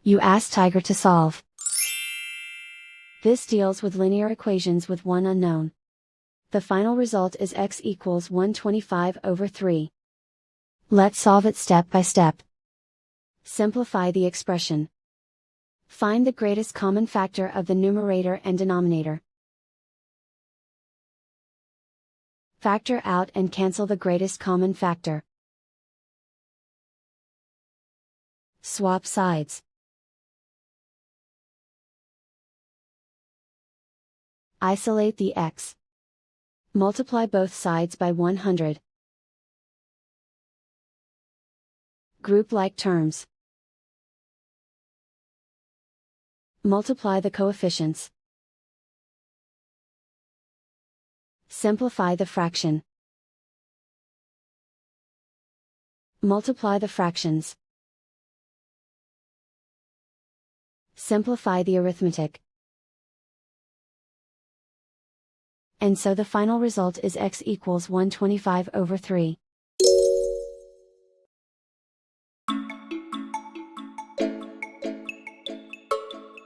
You ask Tiger to solve. This deals with linear equations with one unknown. The final result is x equals 125/3. Let's solve it step by step. Simplify the expression. Find the greatest common factor of the numerator and denominator. Factor out and cancel the greatest common factor. Swap sides. Isolate the x. Multiply both sides by 100. Group like terms. Multiply the coefficients. Simplify the fraction. Multiply the fractions. Simplify the arithmetic. And so the final result is x equals 125/3.